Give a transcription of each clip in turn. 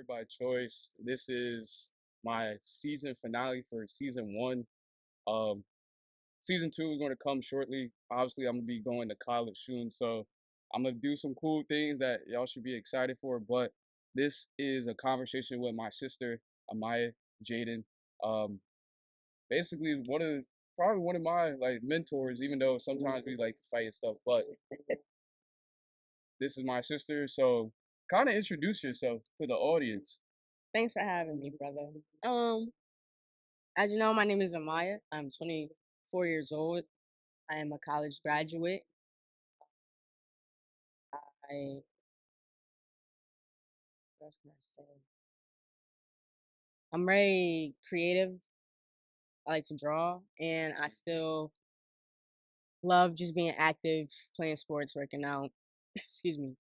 by choice. This is my season finale for season one. Um, Season two is going to come shortly. Obviously, I'm gonna be going to college soon, so I'm gonna do some cool things that y'all should be excited for. But this is a conversation with my sister, Amaya, Jaden. Um, Basically probably one of my like mentors, even though sometimes we like to fight and stuff. But this is my sister, so kind of introduce yourself to the audience. Thanks for having me, brother. Um, as you know, my name is Amaya. I'm 24 years old. I am a college graduate. I what else can I say? I'm very creative. I like to draw, and I still love just being active, playing sports, working out. Excuse me.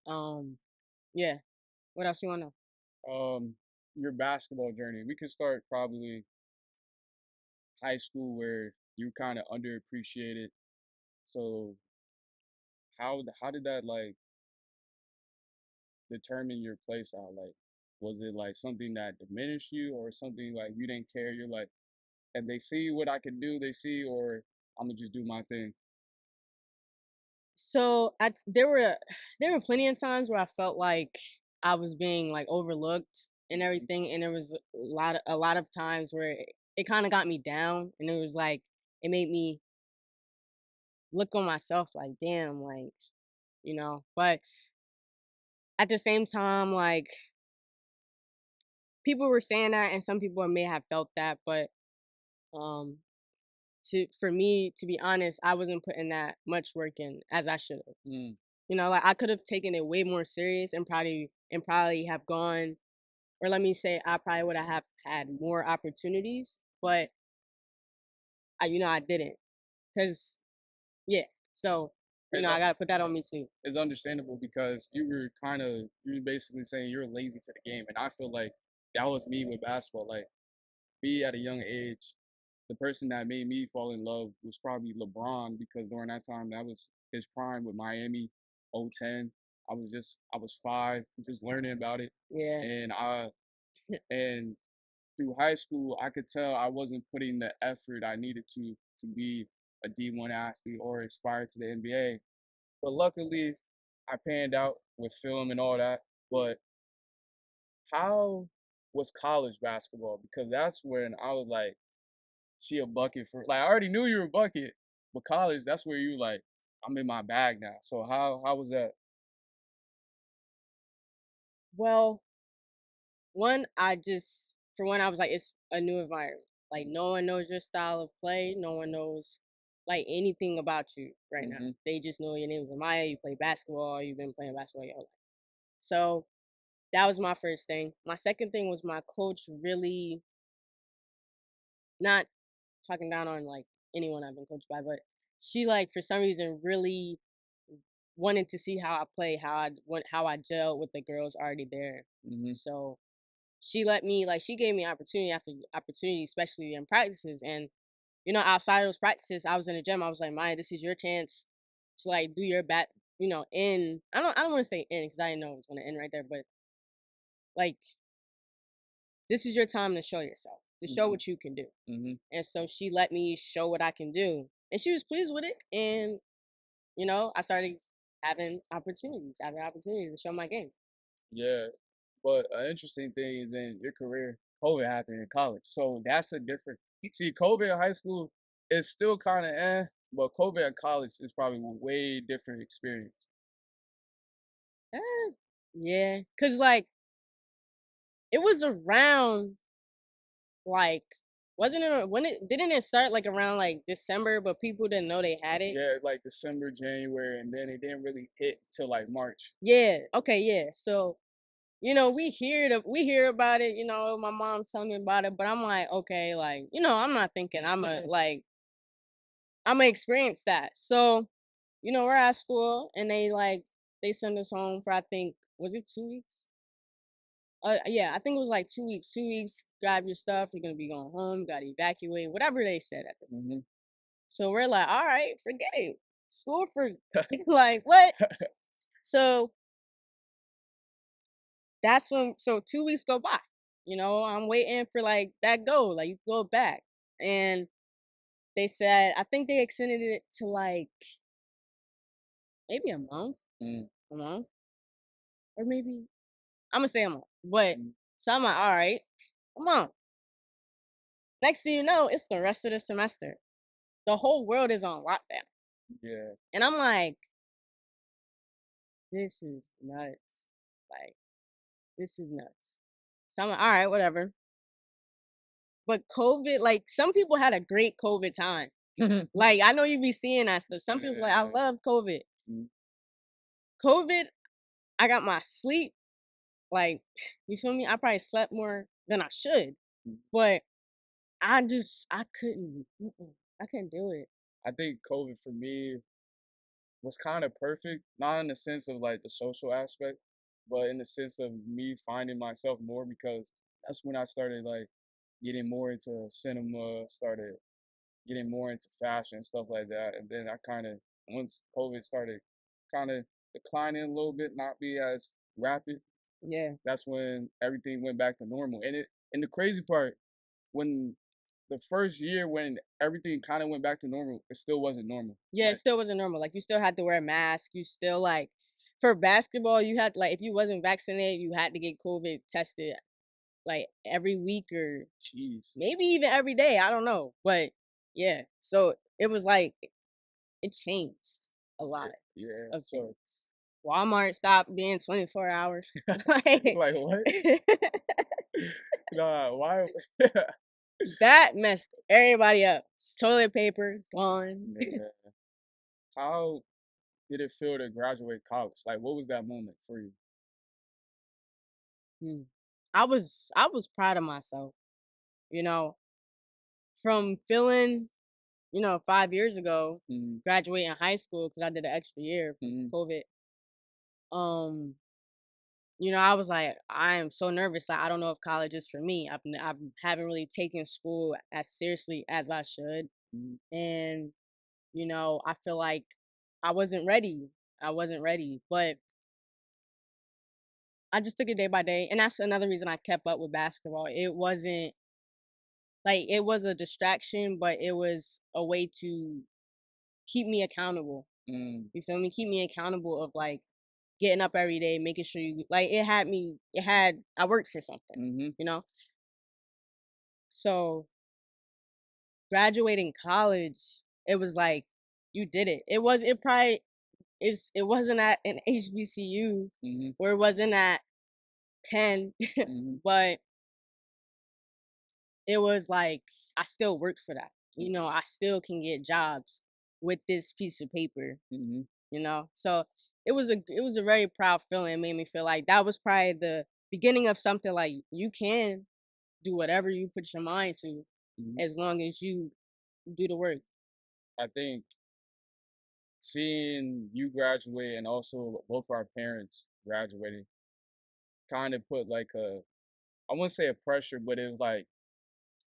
Yeah. What else you want to know? Um, your basketball journey. We could start probably high school where you kind of underappreciated. So how did that like determine your place out? Like, was it like something that diminished you, or something like you didn't care? You're like, and they see what I can do, they see, or I'm gonna just do my thing. So there were plenty of times where I felt like I was being like overlooked and everything, and there was a lot of times where it kind of got me down, and it was like it made me look on myself like, damn, like But at the same time, like people were saying that, and some people may have felt that, but um, to for me to be honest, I wasn't putting that much work in as I should have. Mm, Like I could have taken it way more serious and probably have gone, or let me say I probably would have had more opportunities, but I didn't. Cause yeah. So, it's I gotta put that on me too. it's understandable because you were basically saying you're lazy to the game, and I feel like that was me with basketball. Like me at a young age, the person that made me fall in love was probably LeBron because during that time that was his prime with Miami, 010. I was five, just learning about it, Yeah. and and through high school I could tell I wasn't putting the effort I needed to be a D1 athlete or aspire to the NBA. But luckily, I panned out with film and all that. But how was college basketball? Because that's when I was like, she a bucket for like I already knew you were a bucket, but college, that's where you like, I'm in my bag now. So how was that? Well, for one, I was like, it's a new environment. Like, no one knows your style of play. No one knows like anything about you right now. Hmm. They just know your name is Amaya. You play basketball. You've been playing basketball your whole life. So that was my first thing. My second thing was my coach really not talking down on like anyone I've been coached by, but she like for some reason really wanted to see how I play, how I gel with the girls already there. Hmm. So she gave me opportunity after opportunity, especially in practices. And outside of those practices, I was in the gym. I was like, Maya, this is your chance to like do your bat. In I don't want to say in because I didn't know it was gonna end right there, but like this is your time to show yourself, to show Hmm. what you can do. Hmm. And so she let me show what I can do, and she was pleased with it. And I started having opportunities after opportunity to show my game. Yeah. But an interesting thing is in your career, COVID happened in college. So that's a different see, COVID in high school is still kind of but COVID at college is probably a way different experience. Eh, yeah, cause like it was around like wasn't it when it didn't it start like around like December, but people didn't know they had it. Yeah, like December, January, and then it didn't really hit till like March. Yeah, okay, yeah. So we hear about it. My mom's telling me about it, but I'm like, okay, like I'm not thinking I'm gonna experience that. So we're at school, and they send us home for I think was it 2 weeks? Yeah, I think it was like 2 weeks. 2 weeks, grab your stuff. You're gonna be going home. Got to evacuate. Whatever they said at the. Hmm. So we're like, all right, forget it. School for like what? So that's when, so 2 weeks go by. I'm waiting for like that go, like you go back. And they said, I think they extended it to like maybe a month, Mm, a month, or maybe I'm gonna say a month. But mm, so I'm like, all right, come on. Next thing you know, it's the rest of the semester. The whole world is on lockdown. yeah. And I'm like, this is nuts. Like, this is nuts. So I'm like, all right, whatever. But COVID, like some people had a great COVID time. Like I know you be seeing that stuff. Some people like, I Yeah. love COVID. Mm, COVID, I got my sleep. Like, you feel me? I probably slept more than I should. mm. But I couldn't. I couldn't do it. I think COVID for me was kind of perfect, not in the sense of like the social aspect, but in the sense of me finding myself more because that's when I started like getting more into cinema, started getting more into fashion and stuff like that. And then I kind of, once COVID started kind of declining a little bit, not be as rapid, Yeah. that's when everything went back to normal. And the crazy part, when the first year when everything kind of went back to normal, it still wasn't normal. Yeah, it Like, still wasn't normal. Like you still had to wear a mask. You still like for basketball, you had like if you wasn't vaccinated, you had to get COVID tested like every week or jeez. maybe even every day. I don't know. But yeah. So it was like it changed a lot Yeah. of So things. Walmart stopped being 24 hours. Like like what? Nah, why? that messed everybody up. Toilet paper gone. Yeah. How did it feel to graduate college? Like, what was that moment for you? Hmm. I was proud of myself, you know, from feeling, 5 years ago, Mm-hmm. graduating high school because I did an extra year for Mm-hmm. COVID. Um, I was like, I am so nervous. Like, I don't know if college is for me. I haven't really taken school as seriously as I should, Mm-hmm. and I feel like I wasn't ready. I wasn't ready, but I just took it day by day, and that's another reason I kept up with basketball. It wasn't like it was a distraction, but it was a way to keep me accountable. Mm-hmm. You feel me? Keep me accountable of like getting up every day, making sure you like I worked for something, Mm-hmm. you know? So graduating college, it was like you did it. It wasn't at an HBCU Mm-hmm. or it wasn't at Penn, Mm-hmm. but it was like I still worked for that. I still can get jobs with this piece of paper, Mm-hmm. So it was a very proud feeling. It made me feel like that was probably the beginning of something like you can do whatever you put your mind to Mm-hmm. as long as you do the work. I think seeing you graduate and also both our parents graduating kind of put like I wouldn't say a pressure, but it was like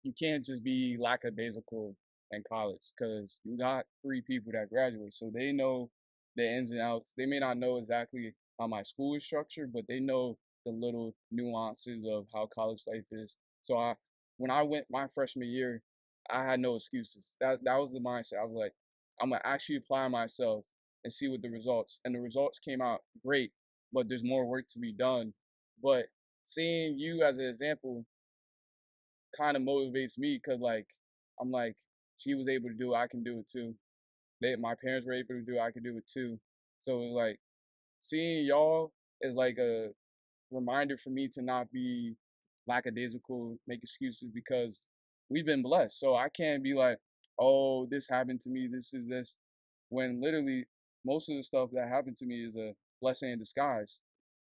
you can't just be lackadaisical in college because you got three people that graduate, so they know the ins and outs. They may not know exactly how my school is structured, but they know the little nuances of how college life is. So when I went my freshman year, I had no excuses. That was the mindset. I was like, I'm gonna actually apply myself and see what the results. And the results came out great, but there's more work to be done. But seeing you as an example kind of motivates me because like I'm like she was able to do it, I can do it too. My parents were able to do it, I can do it too. So like seeing y'all is like a reminder for me to not be lackadaisical, make excuses because we've been blessed. So I can't be like, oh, this happened to me, this is this, when literally most of the stuff that happened to me is a blessing in disguise.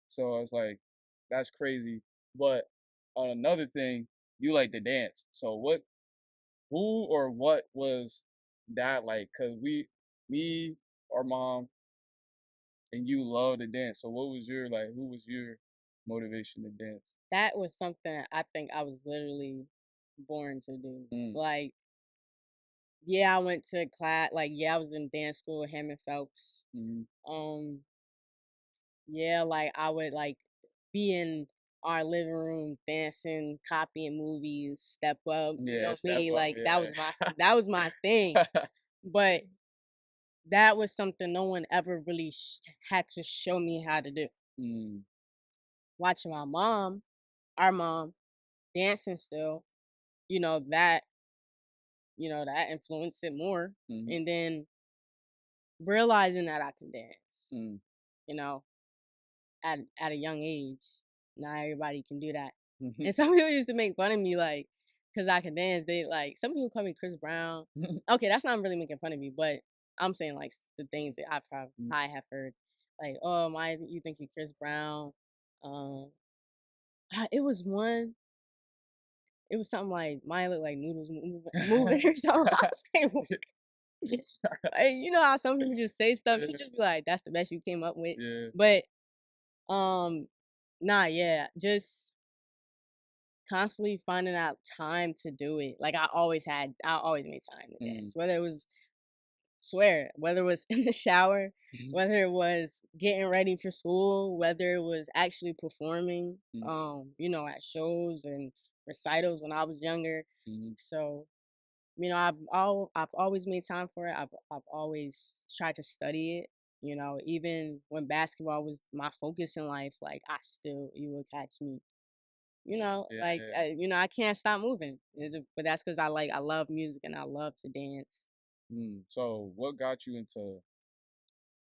So I was like, that's crazy. But on another thing, you like to dance. So who or what was that like? Cause me, our mom, and you love to dance. So what was your like? Who was your motivation to dance? That was something I think I was literally born to do. Mm, Like, yeah, I went to class. Like, yeah, I was in dance school with Hammond Phelps. mm, Um, yeah, like I would like. be in our living room dancing, copying movies, Step Up. You Yeah, know step me, up, like yeah. that was my thing. But that was something no one ever really had to show me how to do. Mm, Watching my mom, our mom, dancing still, you know that that influenced it more. mhm, And then realizing that I can dance, mm, you know, at a young age. Not everybody can do that. mhm. And some people used to make fun of me, like, because I can dance. They like some people call me Chris Brown. Okay, that's not really making fun of me, but I'm saying like the things that Mm. I have heard, like, oh my, you think you Chris Brown? Um, it was one. It was something like mine look like noodles moving or something. I was like, what? And you know how some people just say stuff, you Yeah, just be like, that's the best you came up with. yeah, But um, nah, yeah, just constantly finding out time to do it. Like I always made time to dance. mm, Whether it was swear, whether it was in the shower, mhm, whether it was getting ready for school, whether it was actually performing, mm, at shows and recitals when I was younger. mhm. So, I've always made time for it. I've always tried to study it. Even when basketball was my focus in life, like you would catch me Yeah, like, yeah. I can't stop moving. But that's because I love music and I love to dance. Mm. So, what got you into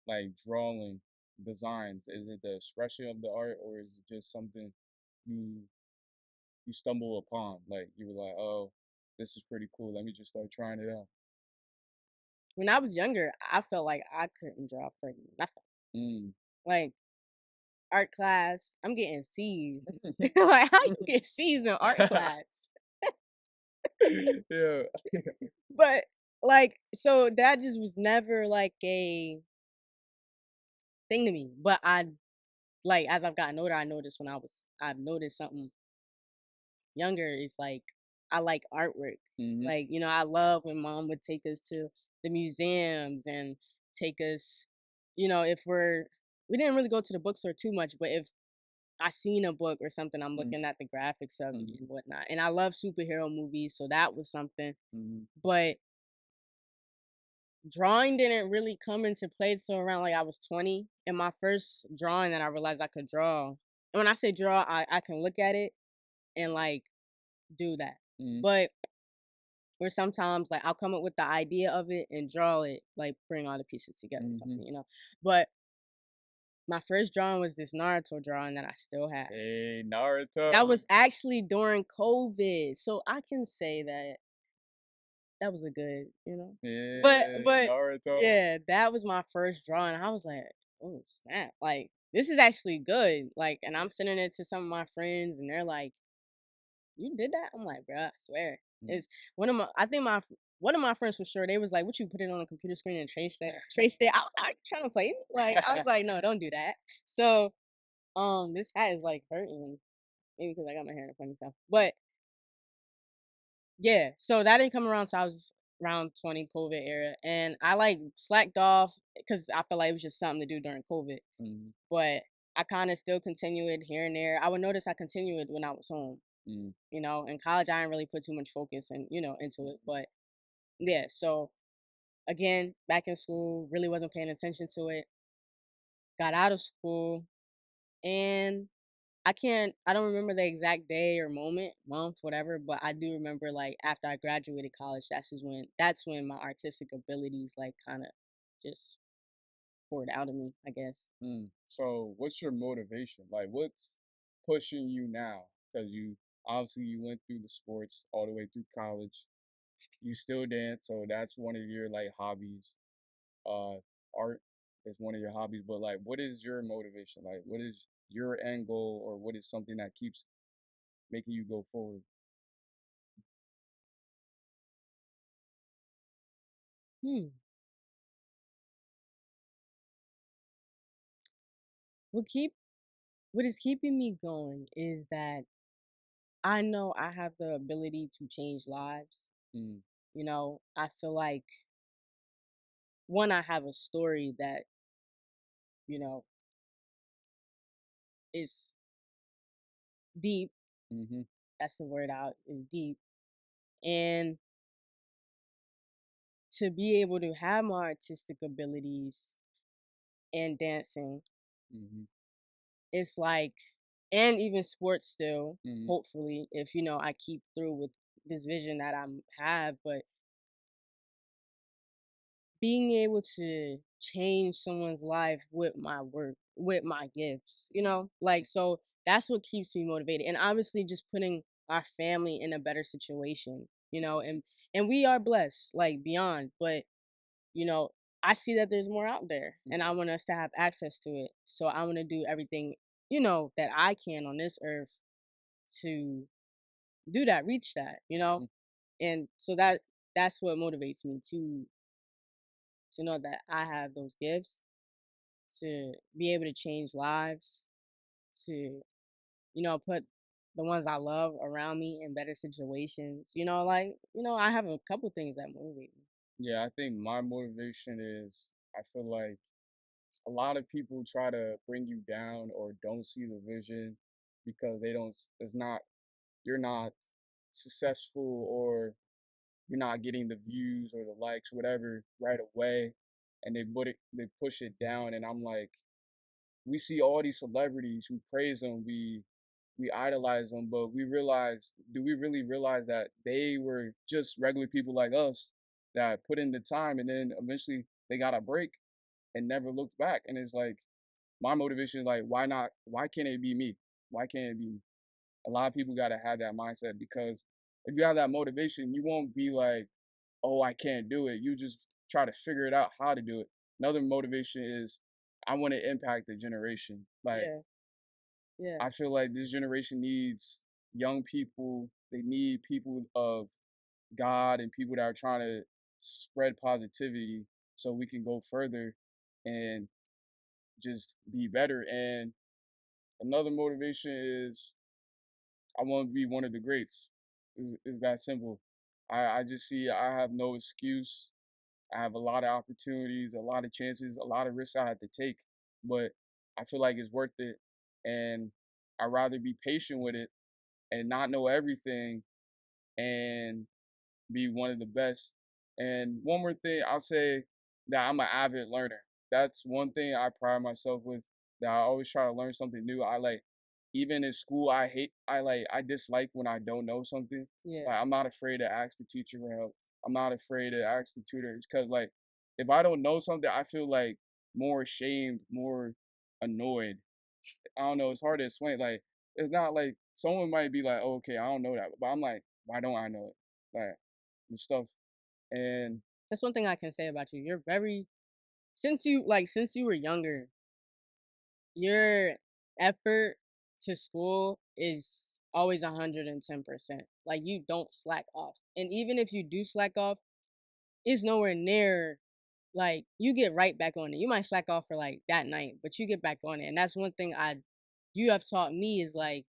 like drawing designs? Is it the expression of the art, or is it just something you you stumble upon? Like you were like, oh, this is pretty cool. Let me just start trying it out. When I was younger, I felt like I couldn't draw for nothing. Mm. Like art class, I'm getting C's. Like, how you get C's in art class? Yeah. But like, so that just was never like a thing to me. But as I've gotten older, I've noticed something younger is like I like artwork. Hmm. Like, I love when mom would take us to the museums and take us, if we didn't really go to the bookstore too much, but if I seen a book or something, I'm looking at the graphics of it Hmm. and whatnot. And I love superhero movies, so that was something. Hmm. But drawing didn't really come into play till around like I was 20. And my first drawing that I realized I could draw. And when I say draw, I can look at it and like do that. Hmm. But or sometimes like I'll come up with the idea of it and draw it, like bring all the pieces together, Hmm. But my first drawing was this Naruto drawing that I still have. Hey, Naruto. That was actually during COVID, so I can say that that was a good. Yeah, But Naruto. yeah, that was my first drawing. I was like, oh snap! Like this is actually good. Like, and I'm sending it to some of my friends, and they're like, "You did that?" I'm like, "Bruh, I swear." Mm. It's one of my. I think one of my friends for sure. They was like, "What you put it on a computer screen and traced it?" I was like, "Trying to play me?" Like I was like, "No, don't do that." So this hat is like hurting. Maybe because I got my hair in a ponytail. But yeah, so that didn't come around. So I was around 20 COVID era, and I like slacked off because I felt like it was just something to do during COVID. Mhm, But I kind of still continue it here and there. I would notice I continued when I was home. mm, In college, I didn't really put too much focus and into it. But yeah, so again, back in school, really wasn't paying attention to it. Got out of school, and I don't remember the exact day or moment, month, whatever, but I do remember like after I graduated college, that's when my artistic abilities like kind of just poured out of me, I guess. mm. So, what's your motivation? Like, what's pushing you now? Because you obviously you went through the sports all the way through college. You still dance, so that's one of your like hobbies. Uh, art is one of your hobbies, but like, what is your motivation? Like, what is your end goal, or what is something that keeps making you go forward? Hmm. What keep what is keeping me going is that I know I have the ability to change lives. Mm, I feel like one, I have a story that, you know, is deep. Mhm. That's the word out is deep. And to be able to have my artistic abilities and dancing, Mhm. it's like, and even sports still, Mhm. hopefully, if I keep through with this vision that I'm have, but being able to change someone's life with my work, with my gifts, like, so that's what keeps me motivated. And obviously just putting our family in a better situation, and we are blessed, like beyond, but you know, I see that there's more out there and I want us to have access to it. So I want to do everything, that I can on this earth to do that, reach that, Mhm. And so that's what motivates me to know that I have those gifts to be able to change lives, to, put the ones I love around me in better situations. Like, I have a couple things that motivate me. Yeah, I think my motivation is I feel like a lot of people try to bring you down or don't see the vision because they don't it's not you're not successful or you're not getting the views or the likes whatever right away, and they push it down. And I'm like, we see all these celebrities who praise them, we idolize them, but do we really realize that they were just regular people like us that put in the time, and then eventually they got a break and never looked back? And it's like my motivation is like, why not? Why can't it be me? Why can't it be me? A lot of people gotta have that mindset, because if you have that motivation, you won't be like, oh, I can't do it. You just try to figure it out how to do it. Another motivation is I want to impact the generation. Like, Yeah, yeah, I feel like this generation needs young people. They need people of God and people that are trying to spread positivity so we can go further and just be better. And another motivation is I want to be one of the greats. Is that simple? I just see I have no excuse. I have a lot of opportunities, a lot of chances, a lot of risks I have to take, but I feel like it's worth it. And I'd rather be patient with it and not know everything and be one of the best. And one more thing, I'll say that I'm an avid learner. That's one thing I pride myself with. That I always try to learn something new. I like, even in school, I dislike when I don't know something. yeah. Like, I'm not afraid to ask the teacher for help. I'm not afraid to ask the tutors, because like if I don't know something, I feel like more ashamed, more annoyed. I don't know. It's hard to explain. Like, it's not like someone might be like, oh, okay, I don't know that, but I'm like, why don't I know it? Like the stuff. And That's one thing I can say about you. You're very since you were younger, your effort to school is always 110%. Like you don't slack off. And even if you do slack off, it's nowhere near like you get right back on it. You might slack off for like that night, but you get back on it. And that's one thing you have taught me is like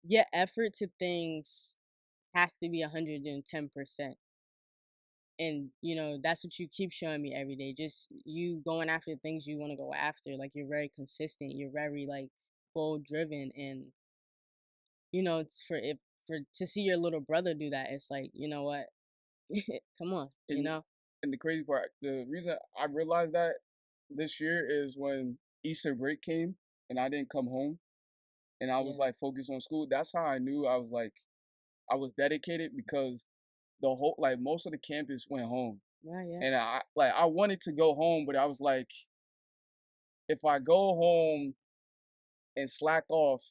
your effort to things has to be 110%. And that's what you keep showing me every day, just you going after the things you want to go after. Like you're very consistent, you're very like goal driven, and it's for to see your little brother do that, it's like, what. Come on, and and the crazy part, the reason I realized that this year is when Easter break came and I didn't come home and I was Yeah, like focused on school. That's how I knew I was like I was dedicated, because most of the campus went home. yeah, yeah. And I wanted to go home, but I was like, if I go home and slack off,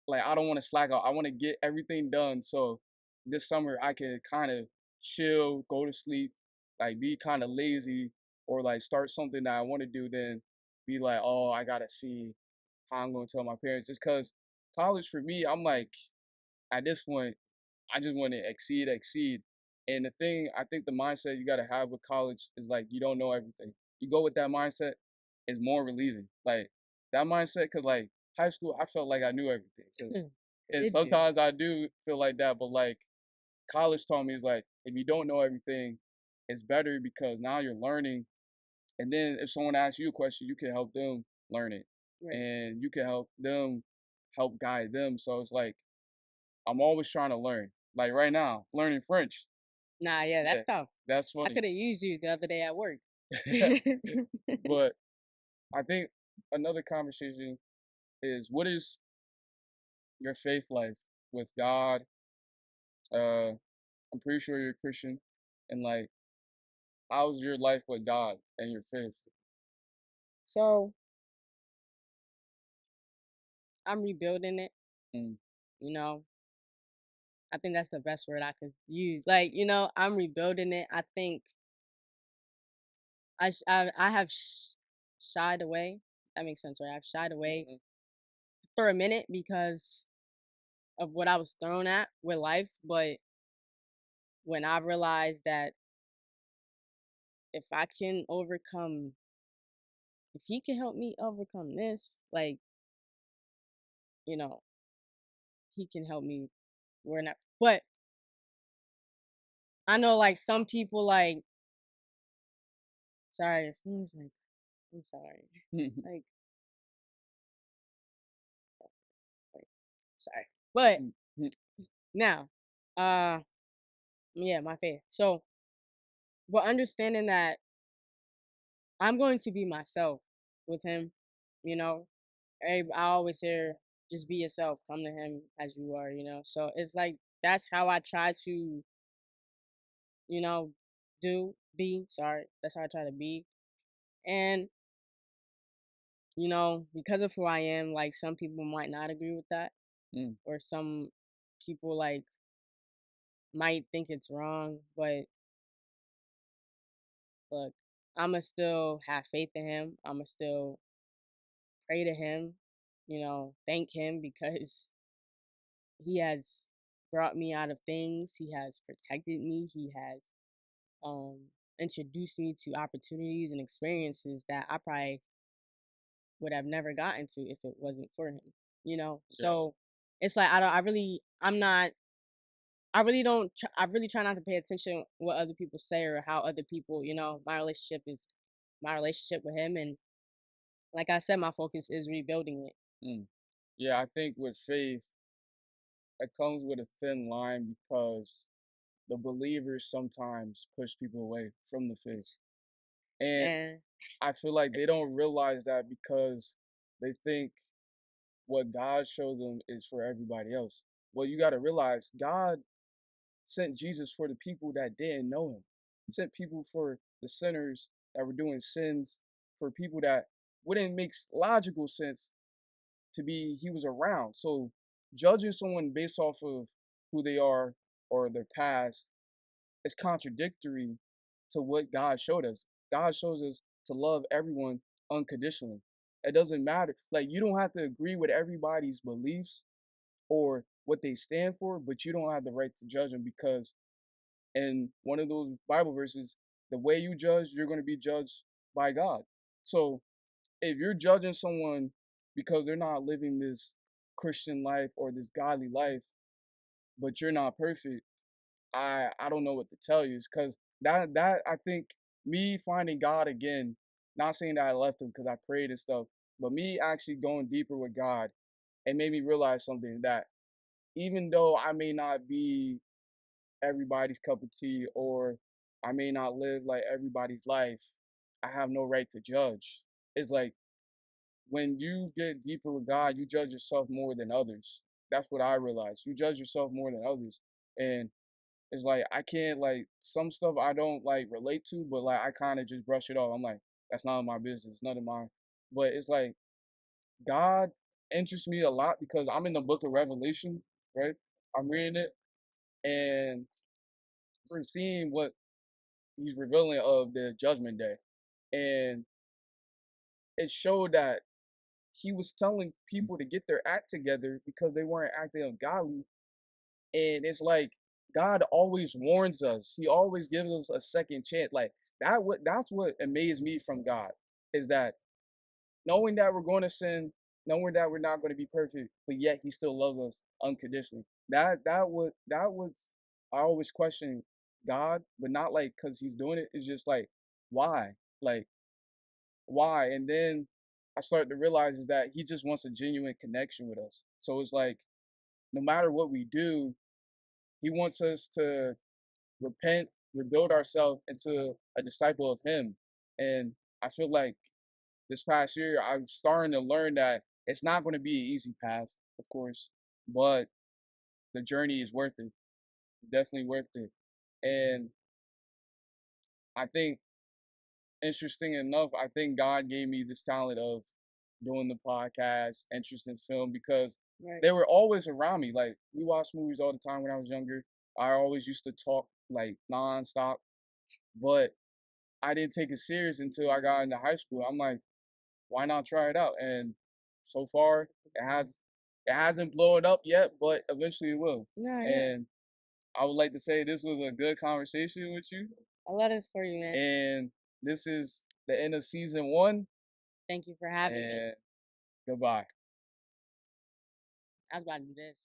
like I don't want to slack off. I want to get everything done so this summer I can kind of chill, go to sleep, like be kind of lazy, or like start something that I want to do, then be like, oh, I gotta see how I'm gonna tell my parents. Just cause college for me, I'm like, at this point, I just want to exceed. And the thing, I think the mindset you gotta have with college is like you don't know everything. You go with that mindset, it's more relieving. Like that mindset, cause like high school, I felt like I knew everything. And Did you? sometimes I do feel like that, but like college taught me is like if you don't know everything, it's better because now you're learning. And then if someone asks you a question, you can help them learn it. Right. and you can help guide them. So it's like I'm always trying to learn. Like right now, learning French. Nah, yeah, that's Yeah, tough. that's I funny. could have used you the other day at work. But I think another conversation is, what is your faith life with God? Uh, I'm pretty sure you're a Christian, and like, how's your life with God and your faith? So I'm rebuilding it. Mm, You know, I think that's the best word I could use. I'm rebuilding it. I think I have shied away. That makes sense, right? I've shied away mhm, for a minute because of what I was thrown at with life. But when I realized that if I can overcome, if he can help me overcome this, you know, he can help me. We're not, but I know like some people sorry, it seems like I'm sorry, like, like sorry, but mhm, mhm, now, uh, yeah, my faith. So, but understanding that I'm going to be myself with him, you know, I always hear just be yourself, come to him as you are, you know. So it's like that's how I try to, you know, sorry, that's how I try to be. And, because of who I am, like some people might not agree with that, mm, or some people might think it's wrong, but look, I'ma still have faith in him. I'ma still pray to him, thank him because he has brought me out of things. He has protected me. He has um introduced me to opportunities and experiences that I probably would have never gotten to if it wasn't for him. yeah, So it's like I really don't I really try not to pay attention what other people say or how other people, my relationship with him, and like I said, my focus is rebuilding it. mm. Yeah. I think with faith, it comes with a thin line because the believers sometimes push people away from the faith. And And I feel like they don't realize that because they think what God showed them is for everybody else. Well, you got to realize God sent Jesus for the people that didn't know him. He sent people for the sinners that were doing sins, for people that wouldn't make logical sense to be he was around. So judging someone based off of who they are or their past is contradictory to what God showed us. God shows us to love everyone unconditionally. It doesn't matter. Like, you don't have to agree with everybody's beliefs or what they stand for, but you don't have the right to judge them because in one of those Bible verses, the way you judge, you're going to be judged by God. So if you're judging someone because they're not living this Christian life or this godly life, but you're not perfect, I don't know what to tell you. It's because that I think me finding God again, not saying that I left him because I prayed and stuff, but me actually going deeper with God, it made me realize something that even though I may not be everybody's cup of tea or I may not live like everybody's life, I have no right to judge. It's like when you get deeper with God, you judge yourself more than others. That's what I realized. You judge yourself more than others. And it's like I can't like some stuff I don't like relate to, but like I kind of just brush it off. I'm like, that's none of my business, none of mine. But it's like God interests me a lot because I'm in the book of Revelation, right? I'm reading it and we're seeing what he's revealing of the judgment day. And it showed that he was telling people to get their act together because they weren't acting ungodly. And it's like God always warns us. He always gives us a second chance. Like that's what amazed me from God is that knowing that we're going to sin, knowing that we're not going to be perfect, but yet he still loves us unconditionally. That was I always question God, but not like because he's doing it. It's just like why? Like why? And then I started to realize is that he just wants a genuine connection with us. So it's like no matter what we do, he wants us to repent, rebuild ourselves into a disciple of him. And I feel like this past year, I'm starting to learn that it's not going to be an easy path, of course, but the journey is worth it. Definitely worth it. And I think, interesting enough, I think God gave me this talent of doing the podcast, interest in film, because Right. they were always around me. Like, we watched movies all the time when I was younger. I always used to talk like nonstop, but I didn't take it serious until I got into high school. I'm like, why not try it out? And so far, it hasn't blown up yet, but eventually it will. No, yeah. And I would like to say this was a good conversation with you. I love this for you, man. And this is the end of season 1. Thank you for having me. And goodbye. I was about to do this.